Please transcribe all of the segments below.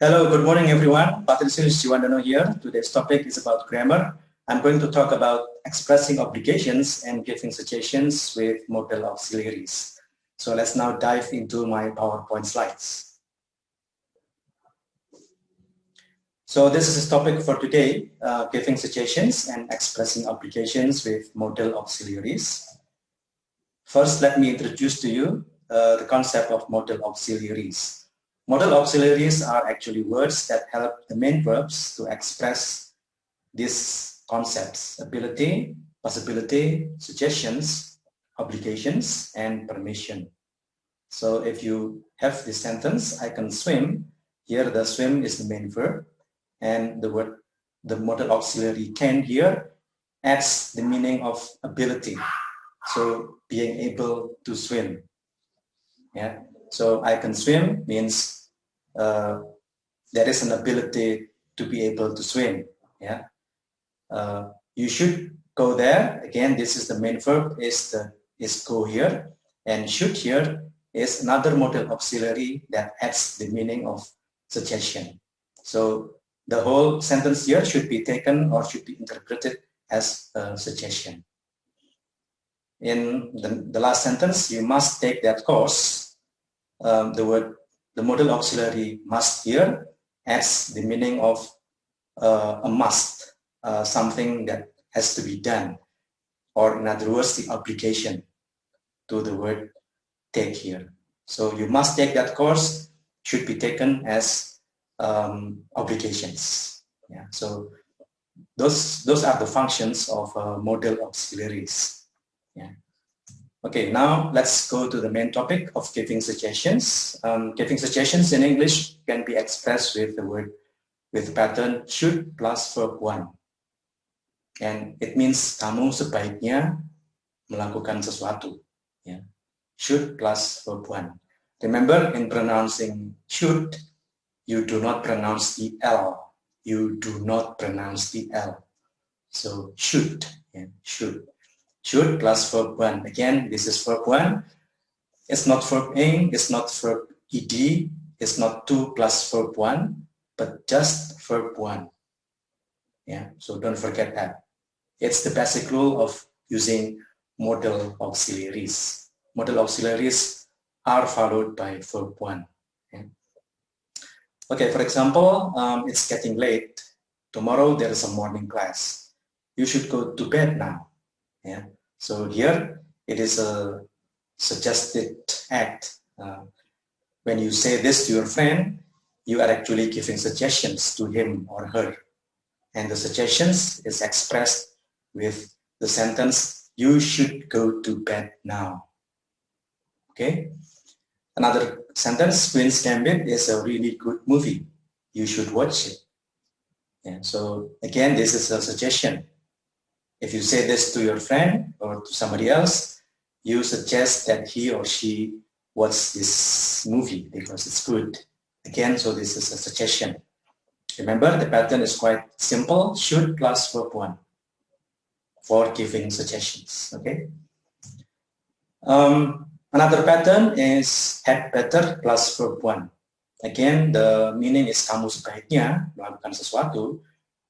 Hello, good morning everyone. Patricius Jiwandono here. Today's topic is about grammar. I'm going to talk about expressing obligations and giving suggestions with modal auxiliaries. So let's now dive into my PowerPoint slides. So this is the topic for today, giving suggestions and expressing obligations with modal auxiliaries. First, let me introduce to you the concept of modal auxiliaries. Modal auxiliaries are actually words that help the main verbs to express these concepts: ability, possibility, suggestions, obligations, and permission. So if you have this sentence, I can swim. Here the swim is the main verb, and the modal auxiliary can here adds the meaning of ability. So being able to swim. Yeah. So I can swim means there is an ability to be able to swim. Yeah. You should go there. Again, this is the main verb is go here, and should here is another modal auxiliary that adds the meaning of suggestion. So the whole sentence here should be taken or should be interpreted as a suggestion. In the last sentence, you must take that course. The modal auxiliary must here adds the meaning of a must, something that has to be done, or in other words, the obligation to the word take here. So you must take that course should be taken as obligations. Yeah. So those are the functions of modal auxiliaries. Yeah. Okay, now let's go to the main topic of giving suggestions. Giving suggestions in English can be expressed with the word, with the pattern should plus verb 1. And it means kamu sebaiknya melakukan sesuatu. Yeah. Should plus verb 1. Remember, in pronouncing should, you do not pronounce the L. You do not pronounce the L. So should, yeah, should. Should plus verb 1. Again, this is verb 1. It's not verb ing, it's not verb ed, it's not to plus verb 1, but just verb 1. Yeah, so don't forget that. It's the basic rule of using modal auxiliaries. Modal auxiliaries are followed by verb 1. Yeah. Okay, for example, it's getting late. Tomorrow there is a morning class. You should go to bed now. Yeah. So here it is a suggested act. When you say this to your friend, you are actually giving suggestions to him or her. And the suggestions is expressed with the sentence, you should go to bed now. Okay. Another sentence, Queen's Gambit is a really good movie. You should watch it. Yeah. So again, this is a suggestion. If you say this to your friend or to somebody else, you suggest that he or she watch this movie because it's good. Again, so this is a suggestion. Remember, the pattern is quite simple. Should plus verb 1 for giving suggestions. Okay. Another pattern is had better plus verb 1. Again, the meaning is kamu sebaiknya melakukan sesuatu,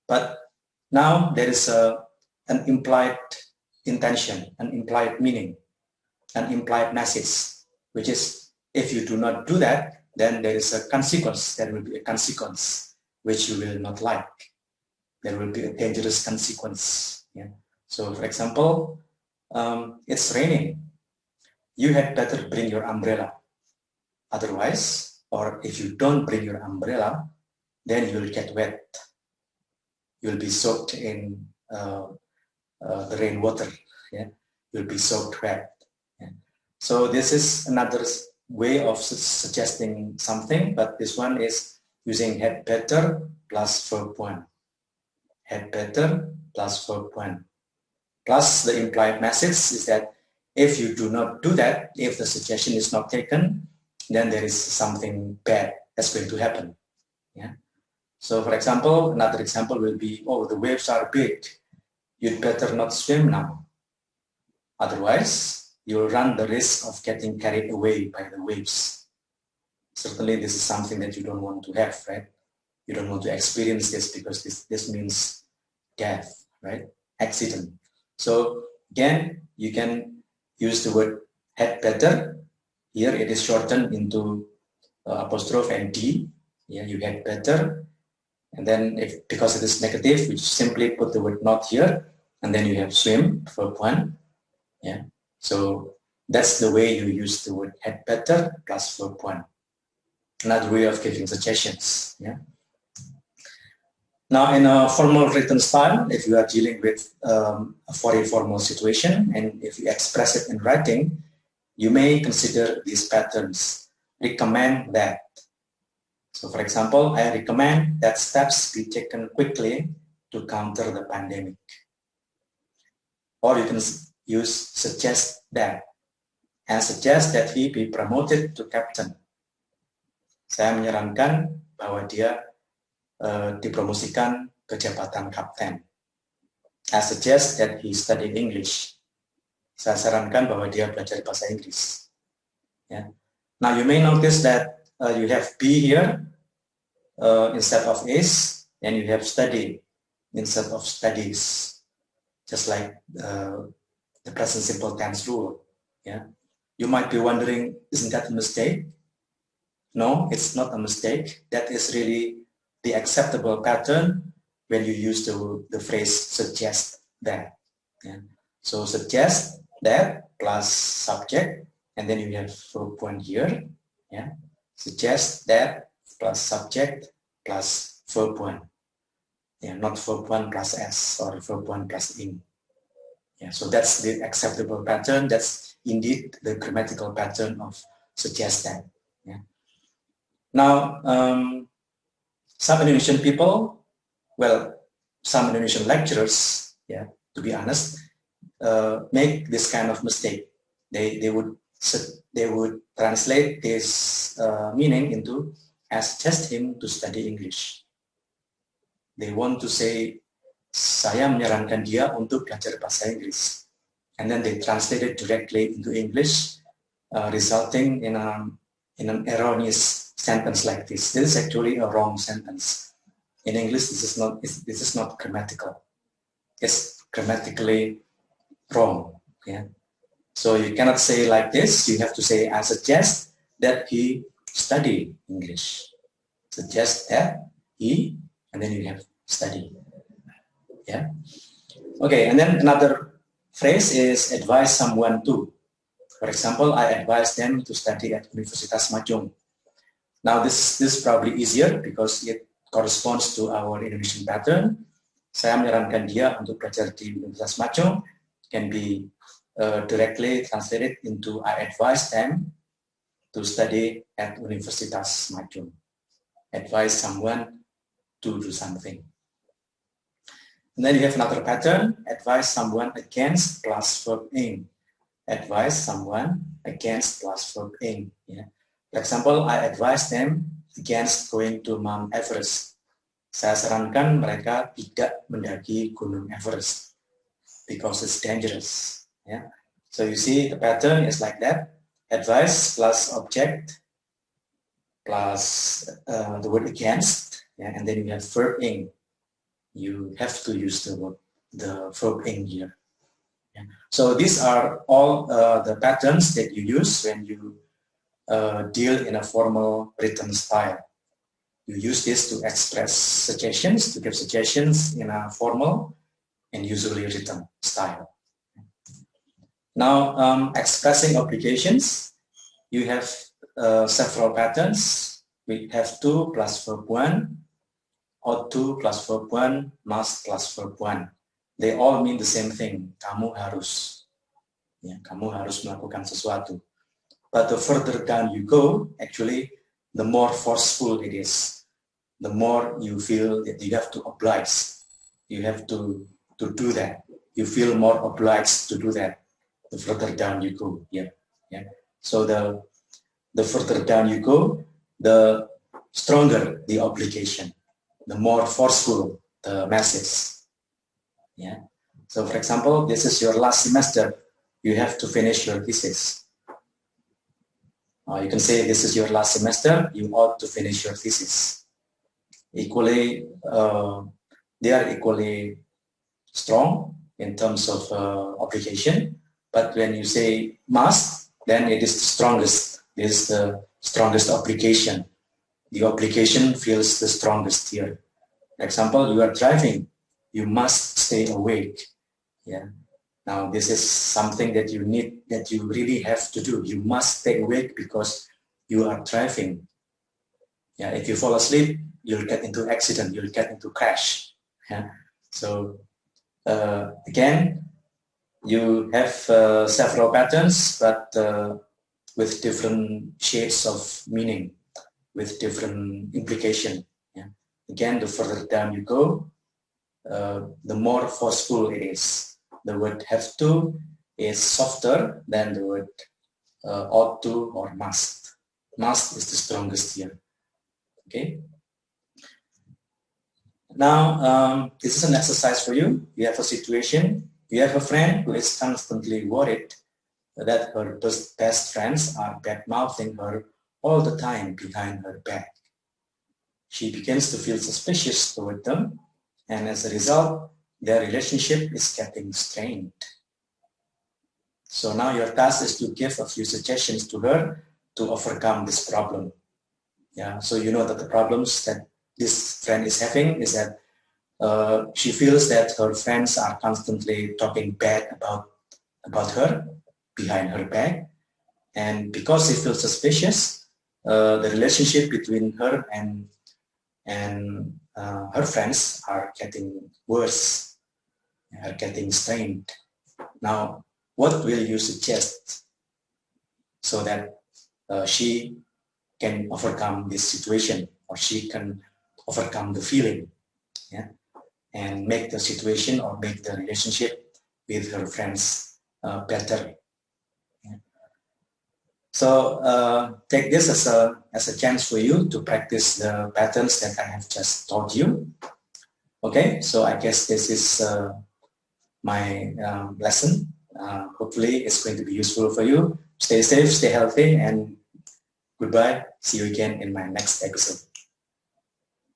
but now there is an implied intention, an implied meaning, an implied message, which is if you do not do that, then there is a consequence. There will be a consequence which you will not like. There will be a dangerous consequence. Yeah. So, for example, it's raining. You had better bring your umbrella. Otherwise, or if you don't bring your umbrella, then you will get wet. You'll be soaked in the rainwater. Yeah, you'll be soaked wet. Yeah. So this is another way of suggesting something, but this one is using had better plus verb 1. Had better plus verb 1. Plus the implied message is that if you do not do that, if the suggestion is not taken, then there is something bad that's going to happen. Yeah. So for example, another example will be, oh, the waves are big. You'd better not swim now. Otherwise, you'll run the risk of getting carried away by the waves. Certainly, this is something that you don't want to have, right? You don't want to experience this because this means death, right? Accident. So again, you can use the word had better. Here it is shortened into apostrophe and D. Yeah, you had better. And then if because it is negative, we simply put the word not here. And then you have swim, verb 1. Yeah. So that's the way you use the word had better plus verb 1. Another way of giving suggestions. Yeah. Now, in a formal written style, if you are dealing with for a formal situation, and if you express it in writing, you may consider these patterns. Recommend that. So, for example, I recommend that steps be taken quickly to counter the pandemic. Or you can use suggest that. And suggest that he be promoted to captain. Saya menyarankan bahwa dia dipromosikan ke jabatan kapten. I suggest that he study English. Saya sarankan bahwa dia belajar bahasa Inggris. Yeah. Now you may notice that you have be here instead of is, and you have study instead of studies, just like the present simple tense rule. Yeah. You might be wondering, isn't that a mistake? No, it's not a mistake. That is really the acceptable pattern when you use the phrase suggest that. Yeah. So suggest that plus subject, and then you have verb 1 here. Yeah. Suggest that plus subject plus verb 1. Yeah, not verb 1 plus s or verb 1 plus in. Yeah, so that's the acceptable pattern. That's indeed the grammatical pattern of suggest that. Yeah. Now, some Indonesian people, well, some Indonesian lecturers, yeah, to be honest, make this kind of mistake. They would translate this meaning into I suggest him to study English. They want to say, saya menyarankan dia untuk belajar bahasa Inggris. And then they translate it directly into English, resulting in an erroneous sentence like this. This is actually a wrong sentence. In English, this is not grammatical. It's grammatically wrong. Yeah. So you cannot say like this. You have to say, I suggest that he study English. Suggest that he, and then you have study. Yeah. Okay, and then another phrase is advise someone to. For example, I advise them to study at Universitas Majung. Now this is probably easier because it corresponds to our Indonesian pattern. Saya menyarankan dia untuk belajar di Universitas Majung can be directly translated into I advise them to study at Universitas Majung. Advise someone to do something. And then you have another pattern, advise someone against plus verb ing. Advise someone against plus verb ing. Yeah. For example, I advise them against going to Mount Everest. Saya sarankan mereka tidak mendaki Gunung Everest because it's dangerous. Yeah. So you see the pattern is like that. Advice plus object plus the word against, yeah, and then you have verb ing. You have to use the verb ing here. Yeah. So these are all the patterns that you use when you deal in a formal written style. You use this to express suggestions, to give suggestions in a formal and usually written style. Now, expressing obligations, you have several patterns. We have to plus verb 1, ought to plus verb 1, must plus verb 1. They all mean the same thing. Kamu harus. Ya, kamu harus melakukan sesuatu. But the further down you go, actually, the more forceful it is. The more you feel that you have to oblige. You have to do that. You feel more obliged to do that. The further down you go. Yeah. Yeah. So the further down you go, the stronger the obligation, the more forceful the message. Yeah. So for example, this is your last semester. You have to finish your thesis. You can say this is your last semester. You ought to finish your thesis. equally, they are equally strong in terms of application. But when you say must, then it is the strongest. It is the strongest application. The application feels the strongest here. Example, you are driving, you must stay awake. Yeah. Now this is something that you need, that you really have to do. You must stay awake because you are driving. Yeah. If you fall asleep, you'll get into accident, you'll get into crash. Yeah. So again, you have several patterns, but with different shades of meaning, with different implication. Yeah. Again, the further down you go, the more forceful it is. The word have to is softer than the word ought to or must. Must is the strongest here. Okay. Now, this is an exercise for you. You have a situation. You have a friend who is constantly worried that her best friends are bad-mouthing her all the time behind her back. She begins to feel suspicious toward them, and as a result, their relationship is getting strained. So now your task is to give a few suggestions to her to overcome this problem. Yeah, so you know that the problems that this friend is having is that she feels that her friends are constantly talking bad about her behind her back. And because she feels suspicious, the relationship between her and her friends are getting worse, are getting strained. Now, what will you suggest so that she can overcome this situation, or she can overcome the feeling, yeah, and make the situation or make the relationship with her friends better? Yeah. So take this as a chance for you to practice the patterns that I have just taught you. Okay, so I guess this is my lesson. Hopefully it's going to be useful for you. Stay safe, stay healthy, and goodbye. See you again in my next episode.